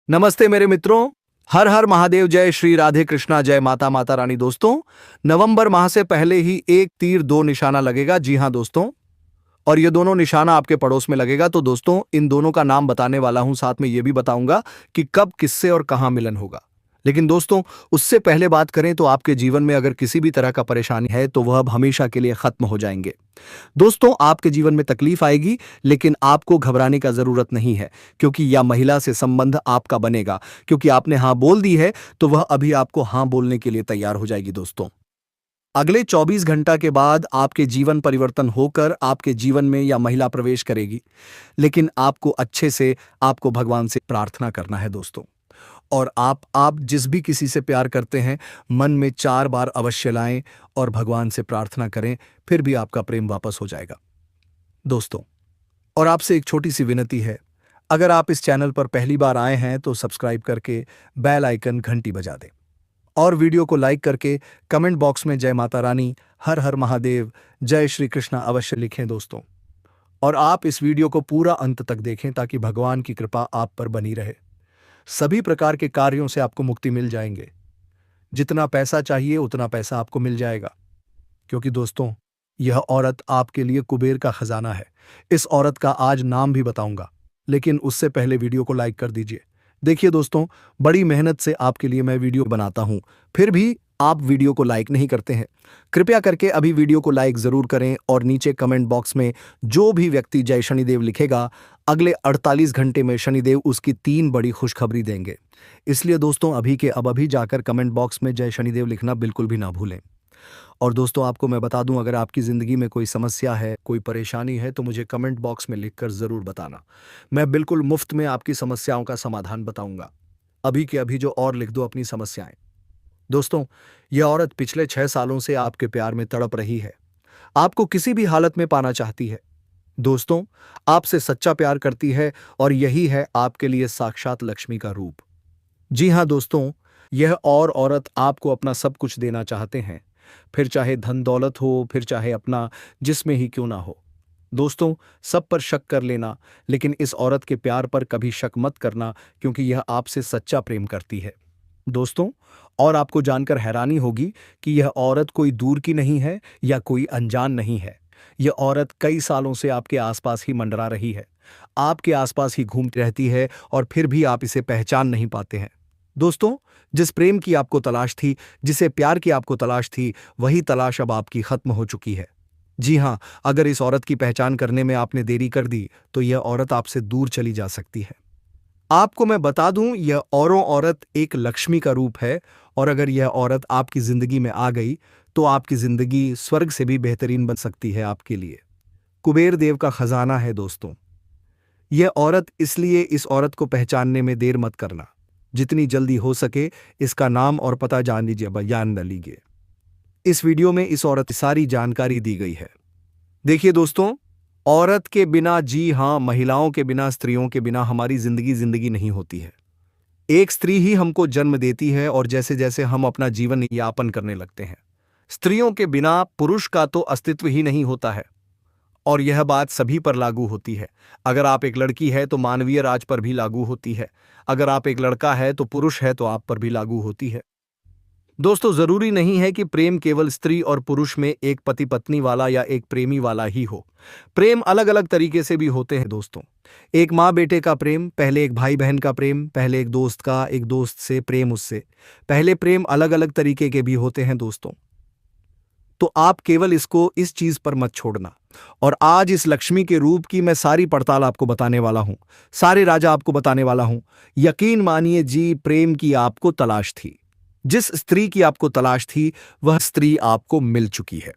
नमस्ते मेरे मित्रों। हर हर महादेव। जय श्री राधे कृष्णा। जय माता माता रानी। दोस्तों, नवंबर माह से पहले ही एक तीर दो निशाना लगेगा। जी हां दोस्तों, और ये दोनों निशाना आपके पड़ोस में लगेगा। तो दोस्तों, इन दोनों का नाम बताने वाला हूं, साथ में ये भी बताऊंगा कि कब, किससे और कहां मिलन होगा। लेकिन दोस्तों, उससे पहले बात करें तो आपके जीवन में अगर किसी भी तरह का परेशानी है तो वह अब हमेशा के लिए खत्म हो जाएंगे। दोस्तों, आपके जीवन में तकलीफ आएगी, लेकिन आपको घबराने का जरूरत नहीं है, क्योंकि यह महिला से संबंध आपका बनेगा। क्योंकि आपने हां बोल दी है तो वह अभी आपको हां बोलने के लिए तैयार हो जाएगी। दोस्तों, अगले 24 घंटा के बाद आपके जीवन परिवर्तन होकर आपके जीवन में यह महिला प्रवेश करेगी। लेकिन आपको अच्छे से आपको भगवान से प्रार्थना करना है दोस्तों। और आप जिस भी किसी से प्यार करते हैं, मन में 4 बार अवश्य लाएं और भगवान से प्रार्थना करें, फिर भी आपका प्रेम वापस हो जाएगा दोस्तों। और आपसे एक छोटी सी विनती है, अगर आप इस चैनल पर पहली बार आए हैं तो सब्सक्राइब करके बेल आइकन घंटी बजा दें और वीडियो को लाइक करके कमेंट बॉक्स में जय माता रानी, हर हर महादेव, जय श्री कृष्णा अवश्य लिखें दोस्तों। और आप इस वीडियो को पूरा अंत तक देखें ताकि भगवान की कृपा आप पर बनी रहे। सभी प्रकार के कार्यों से आपको मुक्ति मिल जाएंगे। जितना पैसा चाहिए उतना पैसा आपको मिल जाएगा, क्योंकि दोस्तों, यह औरत आपके लिए कुबेर का खजाना है। इस औरत का आज नाम भी बताऊंगा, लेकिन उससे पहले वीडियो को लाइक कर दीजिए। देखिए दोस्तों, बड़ी मेहनत से आपके लिए मैं वीडियो बनाता हूं, फिर भी आप वीडियो को लाइक नहीं करते हैं। कृपया करके अभी वीडियो को लाइक जरूर करें और नीचे कमेंट बॉक्स में जो भी व्यक्ति जय शनिदेव लिखेगा, अगले 48 घंटे में शनिदेव उसकी 3 बड़ी खुशखबरी देंगे। इसलिए दोस्तों, अभी के अब अभी जाकर कमेंट बॉक्स में जय शनिदेव लिखना बिल्कुल भी ना भूलें। और दोस्तों, आपको मैं बता दूं, अगर आपकी ज़िंदगी में कोई समस्या है, कोई परेशानी है, तो मुझे कमेंट बॉक्स में लिखकर ज़रूर बताना। मैं बिल्कुल मुफ्त में आपकी समस्याओं का समाधान बताऊंगा। अभी के अभी जो और लिख दो अपनी समस्याएं। दोस्तों, यह औरत पिछले 6 सालों से आपके प्यार में तड़प रही है, आपको किसी भी हालत में पाना चाहती है। दोस्तों, आपसे सच्चा प्यार करती है और यही है आपके लिए साक्षात लक्ष्मी का रूप। जी हां दोस्तों, यह और औरत आपको अपना सब कुछ देना चाहते हैं, फिर चाहे धन दौलत हो, फिर चाहे अपना जिस्म ही क्यों ना हो। दोस्तों, सब पर शक कर लेना, लेकिन इस औरत के प्यार पर कभी शक मत करना, क्योंकि यह आपसे सच्चा प्रेम करती है दोस्तों। और आपको जानकर हैरानी होगी कि यह औरत कोई दूर की नहीं है या कोई अनजान नहीं है। यह औरत कई सालों से आपके आसपास ही मंडरा रही है, आपके आसपास ही घूमती रहती है, और फिर भी आप इसे पहचान नहीं पाते हैं दोस्तों। जिस प्रेम की आपको तलाश थी, जिसे प्यार की आपको तलाश थी, वही तलाश अब आपकी खत्म हो चुकी है। जी हां, अगर इस औरत की पहचान करने में आपने देरी कर दी तो यह औरत आपसे दूर चली जा सकती है। आपको मैं बता दूं, यह औरों औरत एक लक्ष्मी का रूप है, और अगर यह औरत आपकी जिंदगी में आ गई तो आपकी जिंदगी स्वर्ग से भी बेहतरीन बन सकती है आपके लिए। कुबेर देव का खजाना है दोस्तों यह औरत, इसलिए इस औरत को पहचानने में देर मत करना। जितनी जल्दी हो सके इसका नाम और पता जान लीजिए, जान लीजिए। इस वीडियो में इस औरत की सारी जानकारी दी गई है। देखिए दोस्तों, औरत के बिना, जी हां, महिलाओं के बिना, स्त्रियों के बिना हमारी जिंदगी नहीं होती है। एक स्त्री ही हमको जन्म देती है, और जैसे जैसे हम अपना जीवन यापन करने लगते हैं, स्त्रियों के बिना पुरुष का तो अस्तित्व ही नहीं होता है। और यह बात सभी पर लागू होती है। अगर आप एक लड़की है तो मानवीय राज पर भी लागू होती है। अगर आप एक लड़का है तो पुरुष है तो आप पर भी लागू होती है दोस्तों। जरूरी नहीं है कि प्रेम केवल स्त्री और पुरुष में एक पति पत्नी वाला या एक प्रेमी वाला ही हो। प्रेम अलग अलग तरीके से भी होते हैं दोस्तों। एक माँ बेटे का प्रेम, पहले एक भाई बहन का प्रेम, पहले एक दोस्त का, एक दोस्त से प्रेम, उससे पहले प्रेम अलग अलग तरीके के भी होते हैं दोस्तों। तो आप केवल इसको इस चीज पर मत छोड़ना। और आज इस लक्ष्मी के रूप की मैं सारी पड़ताल आपको बताने वाला हूं, सारे राजा आपको बताने वाला हूं। यकीन मानिए जी, प्रेम की आपको तलाश थी, जिस स्त्री की आपको तलाश थी वह स्त्री आपको मिल चुकी है।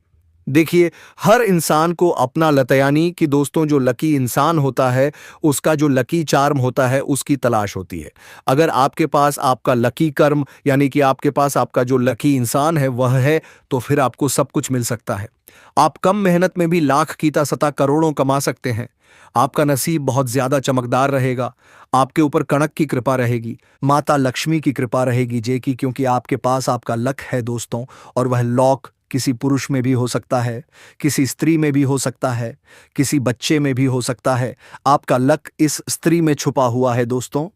देखिए, हर इंसान को अपना लतयानी कि दोस्तों, जो लकी इंसान होता है उसका जो लकी चार्म होता है उसकी तलाश होती है। अगर आपके पास आपका लकी कर्म, यानी कि आपके पास आपका जो लकी इंसान है वह है, तो फिर आपको सब कुछ मिल सकता है। आप कम मेहनत में भी लाख कीता सता करोड़ों कमा सकते हैं। आपका नसीब बहुत ज्यादा चमकदार रहेगा। आपके ऊपर कणक की कृपा रहेगी, माता लक्ष्मी की कृपा रहेगी जे की, क्योंकि आपके पास आपका लक है दोस्तों। और वह लॉक किसी पुरुष में भी हो सकता है, किसी स्त्री में भी हो सकता है, किसी बच्चे में भी हो सकता है। आपका लक इस स्त्री में छुपा हुआ है दोस्तों।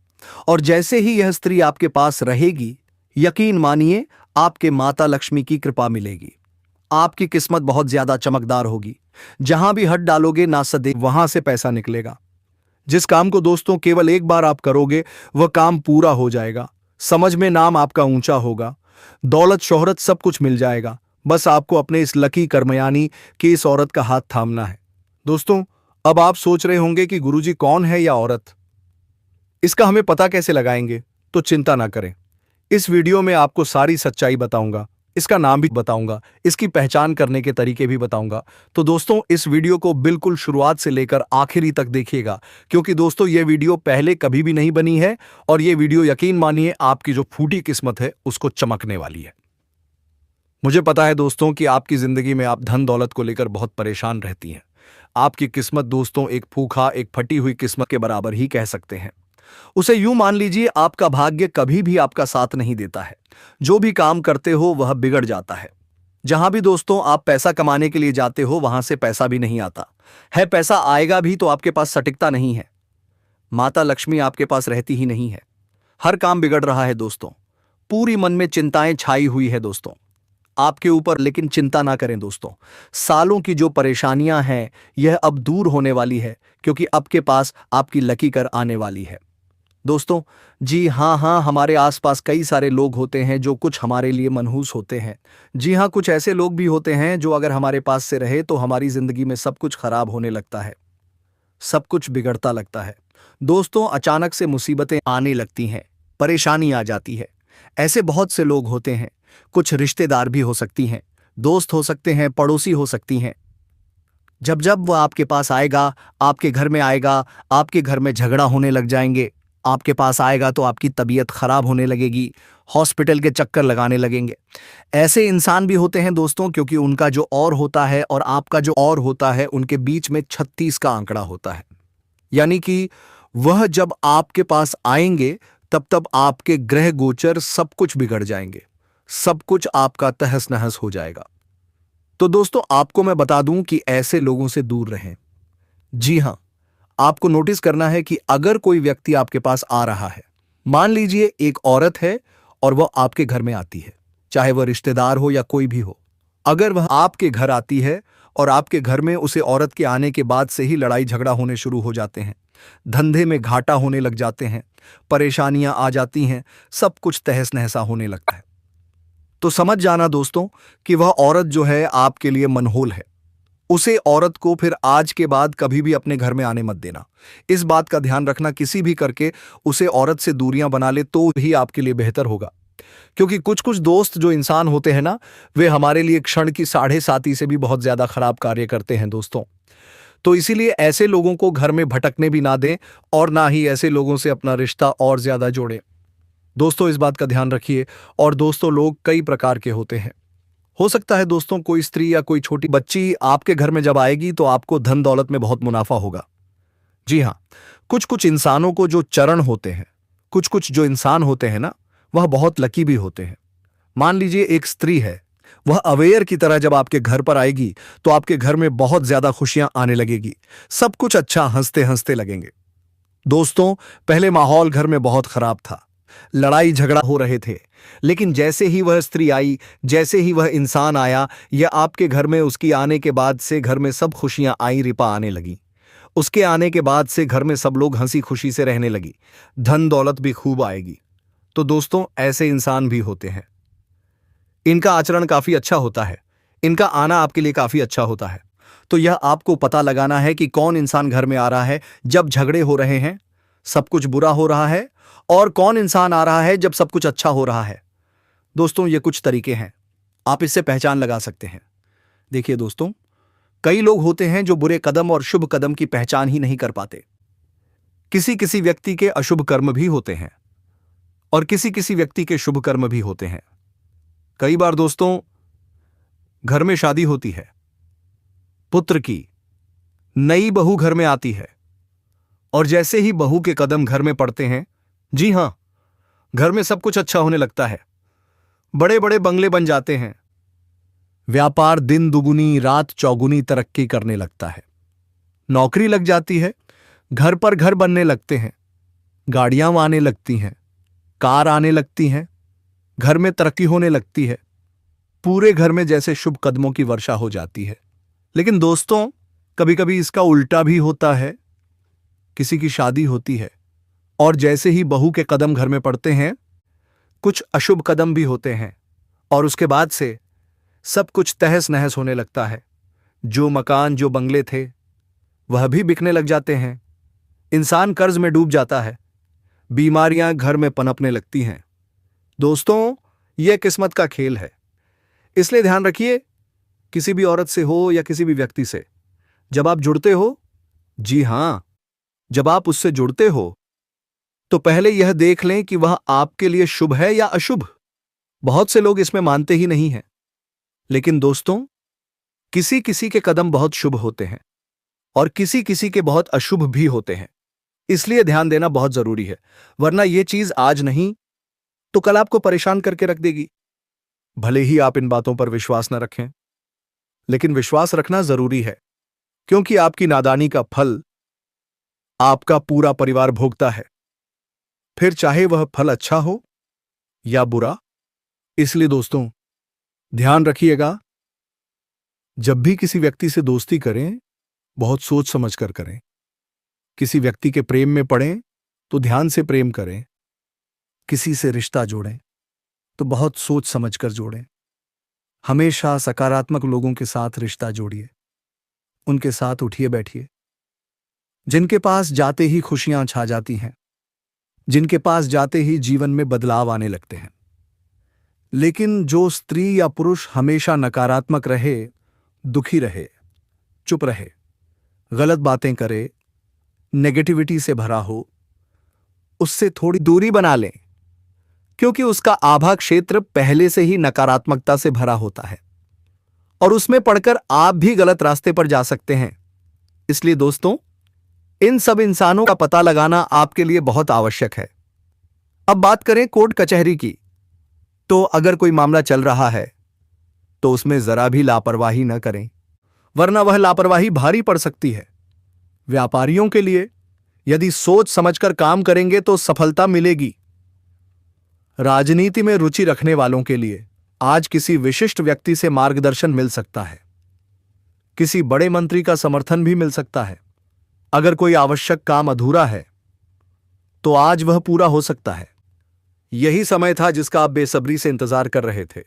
और जैसे ही यह स्त्री आपके पास रहेगी, यकीन मानिए आपके माता लक्ष्मी की कृपा मिलेगी। आपकी किस्मत बहुत ज्यादा चमकदार होगी। जहां भी हाथ डालोगे ना सदैव वहां से पैसा निकलेगा। जिस काम को दोस्तों केवल एक बार आप करोगे वह काम पूरा हो जाएगा। समझ में नाम आपका ऊंचा होगा। दौलत शोहरत सब कुछ मिल जाएगा। बस आपको अपने इस लकी कर्मयानी की इस औरत का हाथ थामना है। दोस्तों, अब आप सोच रहे होंगे कि गुरुजी कौन है या औरत, इसका हमें पता कैसे लगाएंगे? तो चिंता ना करें, इस वीडियो में आपको सारी सच्चाई बताऊंगा। इसका नाम भी बताऊंगा, इसकी पहचान करने के तरीके भी बताऊंगा। तो दोस्तों, इस वीडियो को बिल्कुल शुरुआत से लेकर आखिरी तक देखिएगा, क्योंकि दोस्तों ये वीडियो पहले कभी भी नहीं बनी है और ये वीडियो यकीन मानिए आपकी जो फूटी किस्मत है उसको चमकने वाली है। मुझे पता है दोस्तों कि आपकी जिंदगी में आप धन दौलत को लेकर बहुत परेशान रहती हैं। आपकी किस्मत दोस्तों एक एक फटी हुई किस्मत के बराबर ही कह सकते हैं। उसे यूं मान लीजिए, आपका भाग्य कभी भी आपका साथ नहीं देता है। जो भी काम करते हो वह बिगड़ जाता है। जहां भी दोस्तों आप पैसा कमाने के लिए जाते हो वहां से पैसा भी नहीं आता है। पैसा आएगा भी तो आपके पास सटीकता नहीं है। माता लक्ष्मी आपके पास रहती ही नहीं है। हर काम बिगड़ रहा है दोस्तों। पूरी मन में चिंताएं छाई हुई है दोस्तों आपके ऊपर। लेकिन चिंता ना करें दोस्तों, सालों की जो परेशानियां हैं यह अब दूर होने वाली है, क्योंकि आपके पास आपकी लकी कर आने वाली है। दोस्तों, जी हाँ, हमारे आसपास कई सारे लोग होते हैं जो कुछ हमारे लिए मनहूस होते हैं। जी हाँ, कुछ ऐसे लोग भी होते हैं जो अगर हमारे पास से रहे तो हमारी जिंदगी में सब कुछ खराब होने लगता है, सब कुछ बिगड़ता लगता है। दोस्तों, अचानक से मुसीबतें आने लगती हैं, परेशानी आ जाती है। ऐसे बहुत से लोग होते हैं। कुछ रिश्तेदार भी हो सकती हैं, दोस्त हो सकते हैं, पड़ोसी हो सकती हैं। जब जब वह आपके पास आएगा, आपके घर में आएगा, आपके घर में झगड़ा होने लग जाएंगे। आपके पास आएगा तो आपकी तबीयत खराब होने लगेगी, हॉस्पिटल के चक्कर लगाने लगेंगे। ऐसे इंसान भी होते हैं दोस्तों, क्योंकि उनका जो और होता है और आपका जो और होता है उनके बीच में 36 का आंकड़ा होता है। यानी कि वह जब आपके पास आएंगे तब तब आपके ग्रह गोचर सब कुछ बिगड़ जाएंगे, सब कुछ आपका तहस नहस हो जाएगा। तो दोस्तों, आपको मैं बता दूं कि ऐसे लोगों से दूर रहें। जी हां, आपको नोटिस करना है कि अगर कोई व्यक्ति आपके पास आ रहा है, मान लीजिए एक औरत है और वह आपके घर में आती है, चाहे वह रिश्तेदार हो या कोई भी हो। अगर वह आपके घर आती है और आपके घर में उसे औरत के आने के बाद से ही लड़ाई झगड़ा होने शुरू हो जाते हैं, धंधे में घाटा होने लग जाते हैं, परेशानियां आ जाती हैं, सब कुछ तहस नहसा होने लगता है, तो समझ जाना दोस्तों कि वह औरत जो है आपके लिए मनहोल है। उसे औरत को फिर आज के बाद कभी भी अपने घर में आने मत देना। इस बात का ध्यान रखना, किसी भी करके उसे औरत से दूरियां बना ले तो ही आपके लिए बेहतर होगा। क्योंकि कुछ कुछ दोस्त जो इंसान होते हैं ना, वे हमारे लिए क्षण की 7.5 से भी बहुत ज्यादा खराब कार्य करते हैं दोस्तों। तो इसीलिए ऐसे लोगों को घर में भटकने भी ना दें और ना ही ऐसे लोगों से अपना रिश्ता और ज्यादा जोड़ें। दोस्तों, इस बात का ध्यान रखिए। और दोस्तों, लोग कई प्रकार के होते हैं। हो सकता है दोस्तों कोई स्त्री या कोई छोटी बच्ची आपके घर में जब आएगी तो आपको धन दौलत में बहुत मुनाफा होगा। जी हां, कुछ कुछ इंसानों को जो चरण होते हैं, कुछ कुछ जो इंसान होते हैं ना, वह बहुत लकी भी होते हैं। मान लीजिए एक स्त्री है, वह अवेयर की तरह जब आपके घर पर आएगी तो आपके घर में बहुत ज्यादा खुशियां आने लगेगी, सब कुछ अच्छा हंसते हंसते लगेंगे। दोस्तों, पहले माहौल घर में बहुत खराब था, लड़ाई झगड़ा हो रहे थे, लेकिन जैसे ही वह स्त्री आई, जैसे ही वह इंसान आया या आपके घर में उसकी आने के बाद से घर में सब खुशियां आई रिपा आने लगी। उसके आने के बाद से घर में सब लोग हंसी खुशी से रहने लगी, धन दौलत भी खूब आएगी। तो दोस्तों, ऐसे इंसान भी होते हैं। इनका आचरण काफी अच्छा होता है, इनका आना आपके लिए काफी अच्छा होता है। तो यह आपको पता लगाना है कि कौन इंसान घर में आ रहा है जब झगड़े हो रहे हैं, सब कुछ बुरा हो रहा है, और कौन इंसान आ रहा है जब सब कुछ अच्छा हो रहा है। दोस्तों, ये कुछ तरीके हैं, आप इससे पहचान लगा सकते हैं। देखिए दोस्तों, कई लोग होते हैं जो बुरे कदम और शुभ कदम की पहचान ही नहीं कर पाते। किसी किसी व्यक्ति के अशुभ कर्म भी होते हैं और किसी किसी व्यक्ति के शुभ कर्म भी होते हैं। कई बार दोस्तों, घर में शादी होती है, पुत्र की नई बहू घर में आती है और जैसे ही बहू के कदम घर में पड़ते हैं, जी हां, घर में सब कुछ अच्छा होने लगता है। बड़े बड़े बंगले बन जाते हैं, व्यापार दिन दुगुनी रात चौगुनी तरक्की करने लगता है, नौकरी लग जाती है, घर पर घर बनने लगते हैं, गाड़ियां आने लगती हैं, कार आने लगती हैं, घर में तरक्की होने लगती है, पूरे घर में जैसे शुभ कदमों की वर्षा हो जाती है। लेकिन दोस्तों, कभी कभी इसका उल्टा भी होता है। किसी की शादी होती है और जैसे ही बहू के कदम घर में पड़ते हैं, कुछ अशुभ कदम भी होते हैं और उसके बाद से सब कुछ तहस नहस होने लगता है। जो मकान, जो बंगले थे, वह भी बिकने लग जाते हैं। इंसान कर्ज में डूब जाता है। बीमारियां घर में पनपने लगती हैं। दोस्तों, यह किस्मत का खेल है। इसलिए ध्यान रखिए, किसी भी औरत से हो या किसी भी व्यक्ति से, जब आप जुड़ते हो, जी हां, जब आप उससे जुड़ते हो, तो पहले यह देख लें कि वह आपके लिए शुभ है या अशुभ। बहुत से लोग इसमें मानते ही नहीं हैं। लेकिन दोस्तों, किसी किसी के कदम बहुत शुभ होते हैं और किसी किसी के बहुत अशुभ भी होते हैं। इसलिए ध्यान देना बहुत जरूरी है, वरना यह चीज आज नहीं तो कल आपको परेशान करके रख देगी। भले ही आप इन बातों पर विश्वास न रखें, लेकिन विश्वास रखना जरूरी है, क्योंकि आपकी नादानी का फल आपका पूरा परिवार भोगता है, फिर चाहे वह फल अच्छा हो या बुरा। इसलिए दोस्तों, ध्यान रखिएगा, जब भी किसी व्यक्ति से दोस्ती करें, बहुत सोच समझ कर करें। किसी व्यक्ति के प्रेम में पड़ें तो ध्यान से प्रेम करें। किसी से रिश्ता जोड़ें तो बहुत सोच समझ कर जोड़ें। हमेशा सकारात्मक लोगों के साथ रिश्ता जोड़िए, उनके साथ उठिए बैठिए, जिनके पास जाते ही खुशियां छा जाती हैं, जिनके पास जाते ही जीवन में बदलाव आने लगते हैं। लेकिन जो स्त्री या पुरुष हमेशा नकारात्मक रहे, दुखी रहे, चुप रहे, गलत बातें करे, नेगेटिविटी से भरा हो, उससे थोड़ी दूरी बना लें, क्योंकि उसका आभा क्षेत्र पहले से ही नकारात्मकता से भरा होता है और उसमें पड़कर आप भी गलत रास्ते पर जा सकते हैं। इसलिए दोस्तों, इन सब इंसानों का पता लगाना आपके लिए बहुत आवश्यक है। अब बात करें कोर्ट कचहरी की, तो अगर कोई मामला चल रहा है तो उसमें जरा भी लापरवाही न करें, वरना वह लापरवाही भारी पड़ सकती है। व्यापारियों के लिए यदि सोच समझकर काम करेंगे तो सफलता मिलेगी। राजनीति में रुचि रखने वालों के लिए आज किसी विशिष्ट व्यक्ति से मार्गदर्शन मिल सकता है। किसी बड़े मंत्री का समर्थन भी मिल सकता है। अगर कोई आवश्यक काम अधूरा है तो आज वह पूरा हो सकता है। यही समय था जिसका आप बेसब्री से इंतजार कर रहे थे।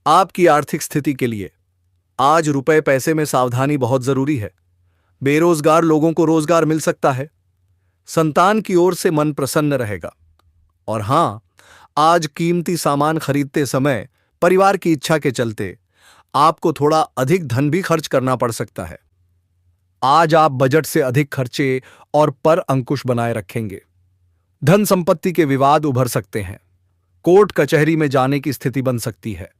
आपकी आर्थिक स्थिति के लिए आज रुपए पैसे में सावधानी बहुत जरूरी है। बेरोजगार लोगों को रोजगार मिल सकता है। संतान की ओर से मन प्रसन्न रहेगा। और हां, आज कीमती सामान खरीदते समय परिवार की इच्छा के चलते आपको थोड़ा अधिक धन भी खर्च करना पड़ सकता है। आज आप बजट से अधिक खर्चे और पर अंकुश बनाए रखेंगे। धन संपत्ति के विवाद उभर सकते हैं। कोर्ट कचहरी में जाने की स्थिति बन सकती है।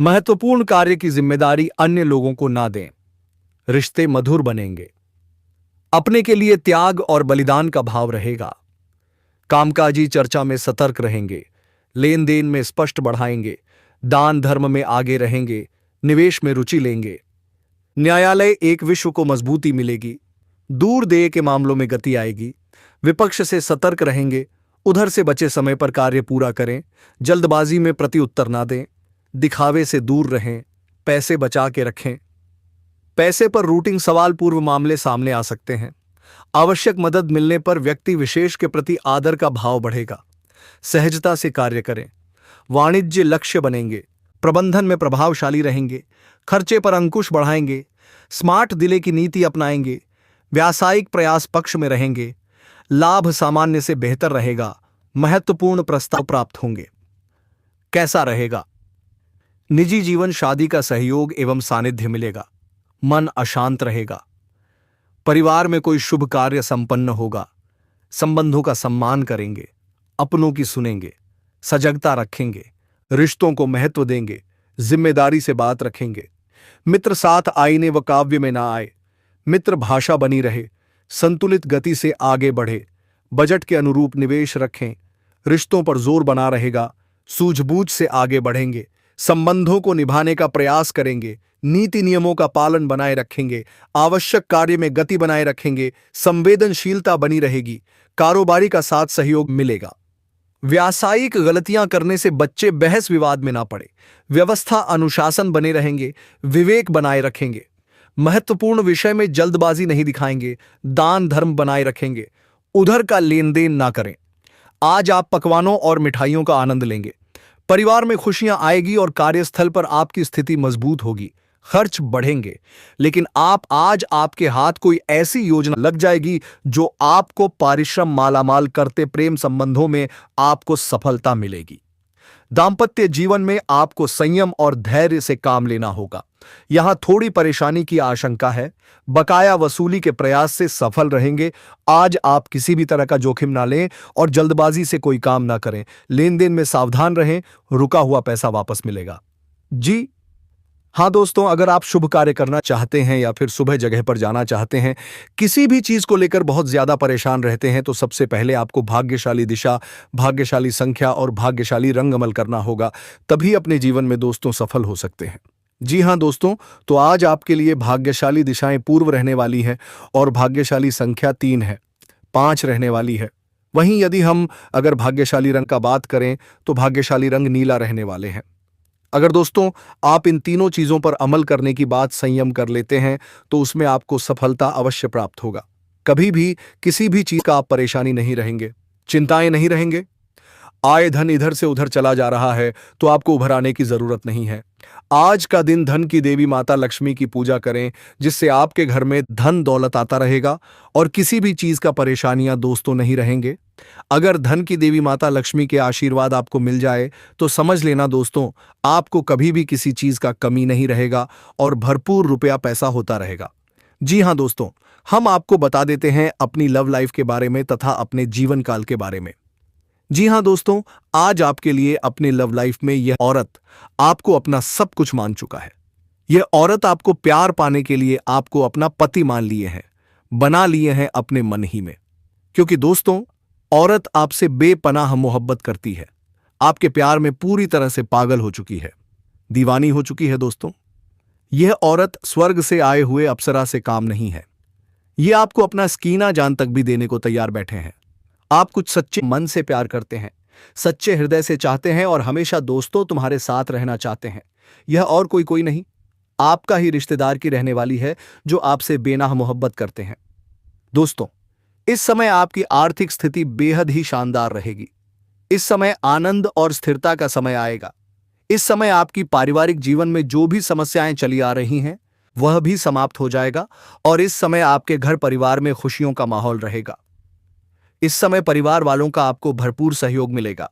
महत्वपूर्ण कार्य की जिम्मेदारी अन्य लोगों को ना दें। रिश्ते मधुर बनेंगे। अपने के लिए त्याग और बलिदान का भाव रहेगा। कामकाजी चर्चा में सतर्क रहेंगे। लेन देन में स्पष्ट बढ़ाएंगे। दान धर्म में आगे रहेंगे। निवेश में रुचि लेंगे। न्यायालय एक विश्व को मजबूती मिलेगी। दूर देय के मामलों में गति आएगी। विपक्ष से सतर्क रहेंगे। उधर से बचे समय पर कार्य पूरा करें। जल्दबाजी में प्रत्युत्तर ना दें। दिखावे से दूर रहें। पैसे बचा के रखें। पैसे पर रूटिंग सवाल पूर्व मामले सामने आ सकते हैं। आवश्यक मदद मिलने पर व्यक्ति विशेष के प्रति आदर का भाव बढ़ेगा। सहजता से कार्य करें। वाणिज्य लक्ष्य बनेंगे। प्रबंधन में प्रभावशाली रहेंगे। खर्चे पर अंकुश बढ़ाएंगे। स्मार्ट दिले की नीति अपनाएंगे। व्यावसायिक प्रयास पक्ष में रहेंगे। लाभ सामान्य से बेहतर रहेगा। महत्वपूर्ण प्रस्ताव प्राप्त होंगे। कैसा रहेगा? निजी जीवन, शादी का सहयोग एवं सानिध्य मिलेगा। मन अशांत रहेगा। परिवार में कोई शुभ कार्य संपन्न होगा। संबंधों का सम्मान करेंगे। अपनों की सुनेंगे। सजगता रखेंगे। रिश्तों को महत्व देंगे। जिम्मेदारी से बात रखेंगे। मित्र साथ आईने व काव्य में ना आए। मित्र भाषा बनी रहे। संतुलित गति से आगे बढ़े। बजट के अनुरूप निवेश रखें। रिश्तों पर जोर बना रहेगा। सूझबूझ से आगे बढ़ेंगे। संबंधों को निभाने का प्रयास करेंगे। नीति नियमों का पालन बनाए रखेंगे, आवश्यक कार्य में गति बनाए रखेंगे, संवेदनशीलता बनी रहेगी, कारोबारी का साथ सहयोग मिलेगा। व्यावसायिक गलतियां करने से बच्चे बहस विवाद में ना पड़े, व्यवस्था अनुशासन बने रहेंगे, विवेक बनाए रखेंगे, महत्वपूर्ण विषय में जल्दबाजी नहीं दिखाएंगे, दान धर्म बनाए रखेंगे, उधर का लेन देन ना करें। आज आप पकवानों और मिठाइयों का आनंद लेंगे, परिवार में खुशियां आएगी और कार्यस्थल पर आपकी स्थिति मजबूत होगी। खर्च बढ़ेंगे, लेकिन आज आपके हाथ कोई ऐसी योजना लग जाएगी जो आपको पारिश्रम मालामाल करते प्रेम संबंधों में आपको सफलता मिलेगी। दांपत्य जीवन में आपको संयम और धैर्य से काम लेना होगा। यहां थोड़ी परेशानी की आशंका है, बकाया वसूली के प्रयास से सफल रहेंगे। आज आप किसी भी तरह का जोखिम ना लें और जल्दबाजी से कोई काम ना करें। लेन देन में सावधान रहें, रुका हुआ पैसा वापस मिलेगा। जी हाँ दोस्तों, अगर आप शुभ कार्य करना चाहते हैं या फिर सुबह जगह पर जाना चाहते हैं, किसी भी चीज को लेकर बहुत ज्यादा परेशान रहते हैं, तो सबसे पहले आपको भाग्यशाली दिशा, भाग्यशाली संख्या और भाग्यशाली रंग अमल करना होगा। तभी अपने जीवन में दोस्तों सफल हो सकते हैं। जी हाँ दोस्तों, तो आज आपके लिए भाग्यशाली दिशाएं पूर्व रहने वाली हैं और भाग्यशाली संख्या 3 है, 5 रहने वाली है। वहीं यदि हम अगर भाग्यशाली रंग का बात करें तो भाग्यशाली रंग नीला रहने वाले हैं। अगर दोस्तों आप इन तीनों चीजों पर अमल करने की बात संयम कर लेते हैं तो उसमें आपको सफलता अवश्य प्राप्त होगा। कभी भी किसी भी चीज का आप परेशानी नहीं रहेंगे, चिंताएं नहीं रहेंगे। आय धन इधर से उधर चला जा रहा है तो आपको उभर आने की जरूरत नहीं है। आज का दिन धन की देवी माता लक्ष्मी की पूजा करें, जिससे आपके घर में धन दौलत आता रहेगा और किसी भी चीज का परेशानियां दोस्तों नहीं रहेंगे। अगर धन की देवी माता लक्ष्मी के आशीर्वाद आपको मिल जाए तो समझ लेना दोस्तों, आपको कभी भी किसी चीज का कमी नहीं रहेगा और भरपूर रुपया पैसा होता रहेगा। जी हाँ दोस्तों, हम आपको बता देते हैं अपनी लव लाइफ के बारे में तथा अपने जीवन काल के बारे में। जी हाँ दोस्तों, आज आपके लिए अपने लव लाइफ में यह औरत आपको अपना सब कुछ मान चुका है। यह औरत आपको प्यार पाने के लिए आपको अपना पति मान लिए हैं, बना लिए हैं अपने मन ही में। क्योंकि दोस्तों औरत आपसे बेपनाह मोहब्बत करती है, आपके प्यार में पूरी तरह से पागल हो चुकी है, दीवानी हो चुकी है। दोस्तों यह औरत स्वर्ग से आए हुए अप्सरा से काम नहीं है। यह आपको अपना स्कीना जान तक भी देने को तैयार बैठे हैं। आप कुछ सच्चे मन से प्यार करते हैं, सच्चे हृदय से चाहते हैं और हमेशा दोस्तों तुम्हारे साथ रहना चाहते हैं। यह और कोई नहीं, आपका ही रिश्तेदार की रहने वाली है जो आपसे बेनाह मोहब्बत करते हैं। दोस्तों इस समय आपकी आर्थिक स्थिति बेहद ही शानदार रहेगी। इस समय आनंद और स्थिरता का समय आएगा। इस समय आपकी पारिवारिक जीवन में जो भी समस्याएं चली आ रही हैं वह भी समाप्त हो जाएगा और इस समय आपके घर परिवार में खुशियों का माहौल रहेगा। इस समय परिवार वालों का आपको भरपूर सहयोग मिलेगा।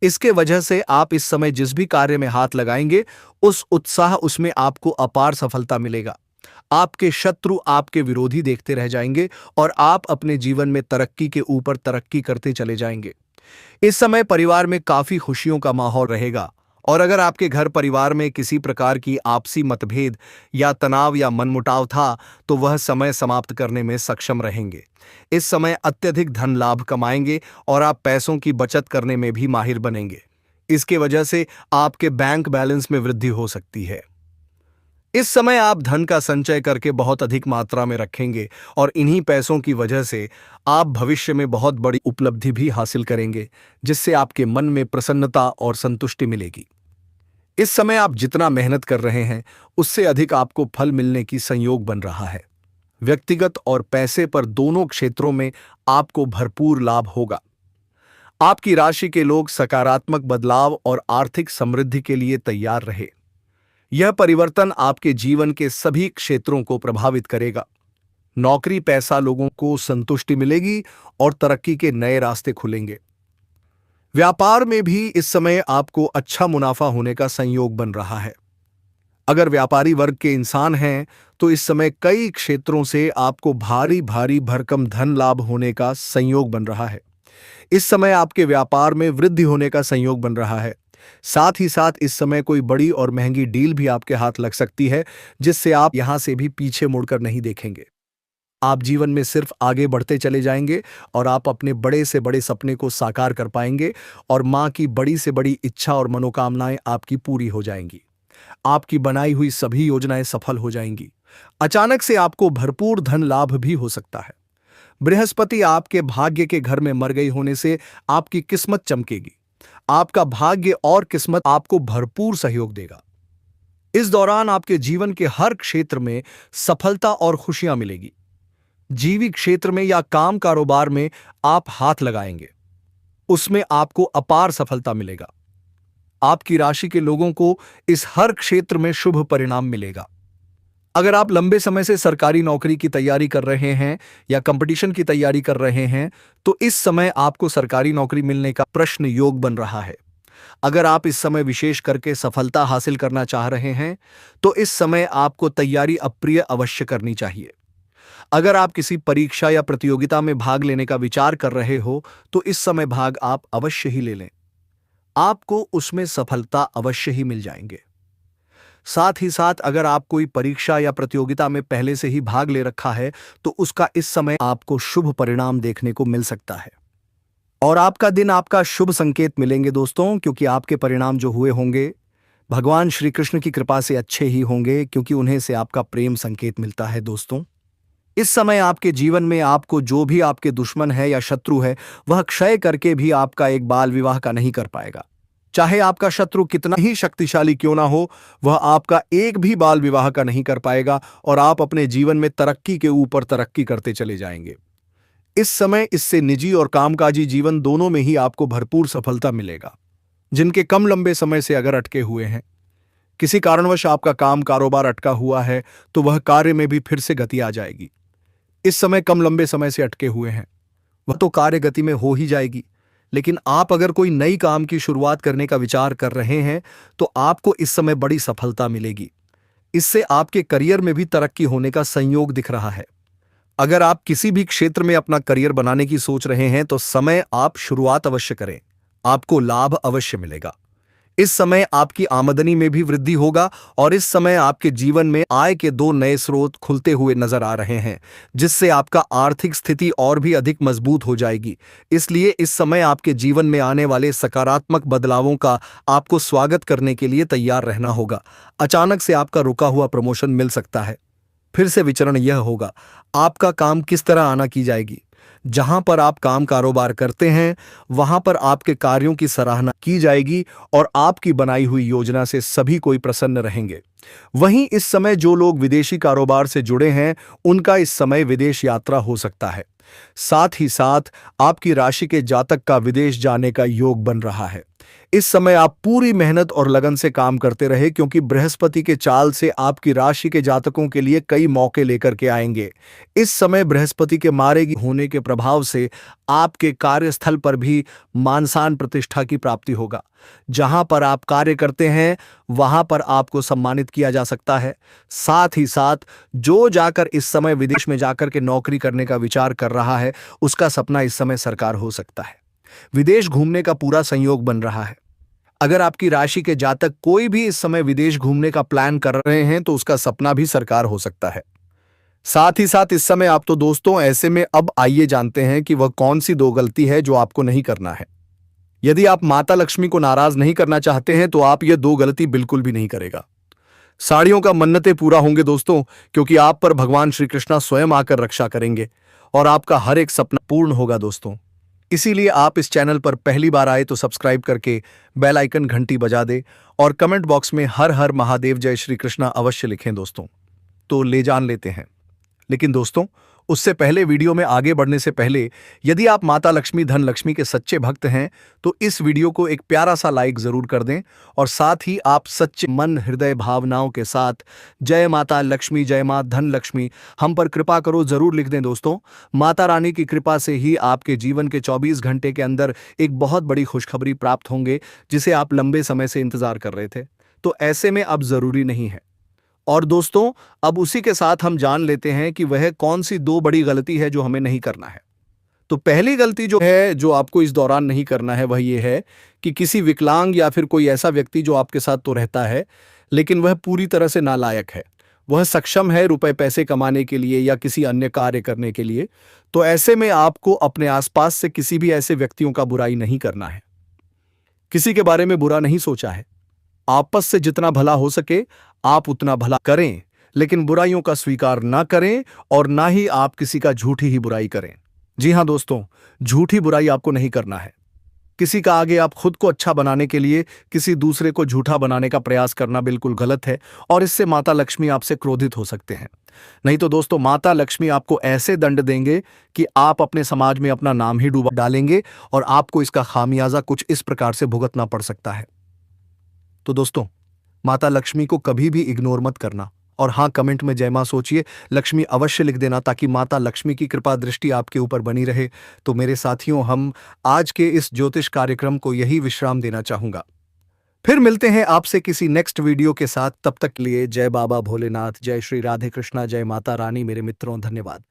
इसके वजह से आप इस समय जिस भी कार्य में हाथ लगाएंगे उस उत्साह उसमें आपको अपार सफलता मिलेगा। आपके शत्रु आपके विरोधी देखते रह जाएंगे और आप अपने जीवन में तरक्की के ऊपर तरक्की करते चले जाएंगे। इस समय परिवार में काफी खुशियों का माहौल रहेगा और अगर आपके घर परिवार में किसी प्रकार की आपसी मतभेद या तनाव या मनमुटाव था तो वह समय समाप्त करने में सक्षम रहेंगे। इस समय अत्यधिक धन लाभ कमाएंगे और आप पैसों की बचत करने में भी माहिर बनेंगे। इसके वजह से आपके बैंक बैलेंस में वृद्धि हो सकती है। इस समय आप धन का संचय करके बहुत अधिक मात्रा में रखेंगे और इन्हीं पैसों की वजह से आप भविष्य में बहुत बड़ी उपलब्धि भी हासिल करेंगे, जिससे आपके मन में प्रसन्नता और संतुष्टि मिलेगी। इस समय आप जितना मेहनत कर रहे हैं उससे अधिक आपको फल मिलने की संयोग बन रहा है। व्यक्तिगत और पैसे पर दोनों क्षेत्रों में आपको भरपूर लाभ होगा। आपकी राशि के लोग सकारात्मक बदलाव और आर्थिक समृद्धि के लिए तैयार रहे। यह परिवर्तन आपके जीवन के सभी क्षेत्रों को प्रभावित करेगा। नौकरी पैसा लोगों को संतुष्टि मिलेगी और तरक्की के नए रास्ते खुलेंगे। व्यापार में भी इस समय आपको अच्छा मुनाफा होने का संयोग बन रहा है। अगर व्यापारी वर्ग के इंसान हैं तो इस समय कई क्षेत्रों से आपको भारी भारी भरकम धन लाभ होने का संयोग बन रहा है। इस समय आपके व्यापार में वृद्धि होने का संयोग बन रहा है। साथ ही साथ इस समय कोई बड़ी और महंगी डील भी आपके हाथ लग सकती है, जिससे आप यहां से भी पीछे मुड़कर नहीं देखेंगे। आप जीवन में सिर्फ आगे बढ़ते चले जाएंगे और आप अपने बड़े से बड़े सपने को साकार कर पाएंगे और मां की बड़ी से बड़ी इच्छा और मनोकामनाएं आपकी पूरी हो जाएंगी। आपकी बनाई हुई सभी योजनाएं सफल हो जाएंगी। अचानक से आपको भरपूर धन लाभ भी हो सकता है। बृहस्पति आपके भाग्य के घर में मर गई होने से आपकी किस्मत चमकेगी। आपका भाग्य और किस्मत आपको भरपूर सहयोग देगा। इस दौरान आपके जीवन के हर क्षेत्र में सफलता और खुशियां मिलेगी। जीवी क्षेत्र में या काम कारोबार में आप हाथ लगाएंगे, उसमें आपको अपार सफलता मिलेगा। आपकी राशि के लोगों को इस हर क्षेत्र में शुभ परिणाम मिलेगा। अगर आप लंबे समय से सरकारी नौकरी की तैयारी कर रहे हैं या कंपटीशन की तैयारी कर रहे हैं, तो इस समय आपको सरकारी नौकरी मिलने का प्रश्न योग बन रहा है। अगर आप इस समय विशेष करके सफलता हासिल करना चाह रहे हैं, तो इस समय आपको तैयारी अप्रिय अवश्य करनी चाहिए। अगर आप किसी परीक्षा या प्रतियोगिता में भाग लेने का विचार कर रहे हो, तो इस समय भाग आप अवश्य ही ले लें। आपको उसमें सफलता अवश्य ही मिल जाएंगे। साथ ही साथ अगर आप कोई परीक्षा या प्रतियोगिता में पहले से ही भाग ले रखा है, तो उसका इस समय आपको शुभ परिणाम देखने को मिल सकता है। और आपका दिन आपका शुभ संकेत मिलेंगे दोस्तों, क्योंकि आपके परिणाम जो हुए होंगे भगवान श्री कृष्ण की कृपा से अच्छे ही होंगे, क्योंकि उन्हें से आपका प्रेम संकेत मिलता है दोस्तों। इस समय आपके जीवन में आपको जो भी आपके दुश्मन है या शत्रु है, वह क्षय करके भी आपका एक बाल विवाह का नहीं कर पाएगा। चाहे आपका शत्रु कितना ही शक्तिशाली क्यों ना हो, वह आपका एक भी बाल विवाह का नहीं कर पाएगा और आप अपने जीवन में तरक्की के ऊपर तरक्की करते चले जाएंगे। इस समय इससे निजी और कामकाजी जीवन दोनों में ही आपको भरपूर सफलता मिलेगा। जिनके कम लंबे समय से अगर अटके हुए हैं, किसी कारणवश आपका काम कारोबार अटका हुआ है, तो वह कार्य में भी फिर से गति आ जाएगी। इस समय कम लंबे समय से अटके हुए हैं, वह तो कार्य गति में हो ही जाएगी। लेकिन आप अगर कोई नई काम की शुरुआत करने का विचार कर रहे हैं, तो आपको इस समय बड़ी सफलता मिलेगी। इससे आपके करियर में भी तरक्की होने का संयोग दिख रहा है। अगर आप किसी भी क्षेत्र में अपना करियर बनाने की सोच रहे हैं, तो समय आप शुरुआत अवश्य करें, आपको लाभ अवश्य मिलेगा। इस समय आपकी आमदनी में भी वृद्धि होगा और इस समय आपके जीवन में आय के 2 नए स्रोत खुलते हुए नजर आ रहे हैं, जिससे आपका आर्थिक स्थिति और भी अधिक मजबूत हो जाएगी। इसलिए इस समय आपके जीवन में आने वाले सकारात्मक बदलावों का आपको स्वागत करने के लिए तैयार रहना होगा। अचानक से आपका रुका हुआ प्रमोशन मिल सकता है। फिर से विचरण यह होगा, आपका काम किस तरह आना की जाएगी। जहां पर आप काम कारोबार करते हैं, वहां पर आपके कार्यों की सराहना की जाएगी और आपकी बनाई हुई योजना से सभी कोई प्रसन्न रहेंगे। वहीं इस समय जो लोग विदेशी कारोबार से जुड़े हैं, उनका इस समय विदेश यात्रा हो सकता है। साथ ही साथ आपकी राशि के जातक का विदेश जाने का योग बन रहा है। इस समय आप पूरी मेहनत और लगन से काम करते रहे, क्योंकि बृहस्पति के चाल से आपकी राशि के जातकों के लिए कई मौके लेकर के आएंगे। इस समय बृहस्पति के मारे होने के प्रभाव से आपके कार्यस्थल पर भी मान सम्मान प्रतिष्ठा की प्राप्ति होगा। जहां पर आप कार्य करते हैं, वहां पर आपको सम्मानित किया जा सकता है। साथ ही साथ जो जाकर इस समय विदेश में जाकर के नौकरी करने का विचार कर रहा है, उसका सपना इस समय साकार हो सकता है। विदेश घूमने का पूरा संयोग बन रहा है। अगर आपकी राशि के जातक कोई भी इस समय विदेश घूमने का प्लान कर रहे हैं, तो उसका सपना भी साकार हो सकता है। साथ ही साथ इस समय आप तो दोस्तों ऐसे में अब आइए जानते हैं कि वह कौन सी 2 गलती है जो आपको नहीं करना है। यदि आप माता लक्ष्मी को नाराज नहीं करना चाहते हैं, तो आप ये 2 गलती बिल्कुल भी नहीं करेगा। साड़ियों का मन्नतें पूरा होंगे दोस्तों, क्योंकि आप पर भगवान श्री कृष्णा स्वयं आकर रक्षा करेंगे और आपका हर एक सपना पूर्ण होगा दोस्तों। इसीलिए आप इस चैनल पर पहली बार आए तो सब्सक्राइब करके बेल आइकन घंटी बजा दे और कमेंट बॉक्स में हर हर महादेव जय श्री कृष्णा अवश्य लिखें दोस्तों। तो ले जान लेते हैं। लेकिन दोस्तों, उससे पहले वीडियो में आगे बढ़ने से पहले, यदि आप माता लक्ष्मी धन लक्ष्मी के सच्चे भक्त हैं, तो इस वीडियो को एक प्यारा सा लाइक जरूर कर दें और साथ ही आप सच्चे मन हृदय भावनाओं के साथ जय माता लक्ष्मी, जय मां धन लक्ष्मी, हम पर कृपा करो जरूर लिख दें दोस्तों। माता रानी की कृपा से ही आपके जीवन के 24 घंटे के अंदर एक बहुत बड़ी खुशखबरी प्राप्त होंगे, जिसे आप लंबे समय से इंतजार कर रहे थे। तो ऐसे में अब जरूरी नहीं है। और दोस्तों, अब उसी के साथ हम जान लेते हैं कि वह कौन सी 2 बड़ी गलती है जो हमें नहीं करना है। तो पहली गलती जो है, जो आपको इस दौरान नहीं करना है, वह ये है कि किसी विकलांग या फिर कोई ऐसा व्यक्ति जो आपके साथ तो रहता है, लेकिन वह पूरी तरह से नालायक है, वह सक्षम है रुपए पैसे कमाने के लिए या किसी अन्य कार्य करने के लिए, तो ऐसे में आपको अपने आसपास से किसी भी ऐसे व्यक्तियों का बुराई नहीं करना है। किसी के बारे में बुरा नहीं सोचा है। आपस से जितना भला हो सके आप उतना भला करें, लेकिन बुराइयों का स्वीकार ना करें और ना ही आप किसी का झूठी ही बुराई करें। जी हां दोस्तों, झूठी बुराई आपको नहीं करना है। किसी का आगे आप खुद को अच्छा बनाने के लिए किसी दूसरे को झूठा बनाने का प्रयास करना बिल्कुल गलत है और इससे माता लक्ष्मी आपसे क्रोधित हो सकते हैं। नहीं तो दोस्तों, माता लक्ष्मी आपको ऐसे दंड देंगे कि आप अपने समाज में अपना नाम ही डूबा डालेंगे और आपको इसका खामियाजा कुछ इस प्रकार से भुगतना पड़ सकता है। तो दोस्तों, माता लक्ष्मी को कभी भी इग्नोर मत करना और हाँ, कमेंट में जय मां सोचिए लक्ष्मी अवश्य लिख देना ताकि माता लक्ष्मी की कृपा दृष्टि आपके ऊपर बनी रहे। तो मेरे साथियों, हम आज के इस ज्योतिष कार्यक्रम को यही विश्राम देना चाहूंगा। फिर मिलते हैं आपसे किसी नेक्स्ट वीडियो के साथ। तब तक के लिए जय बाबा भोलेनाथ, जय श्री राधे कृष्णा, जय माता रानी मेरे मित्रों, धन्यवाद।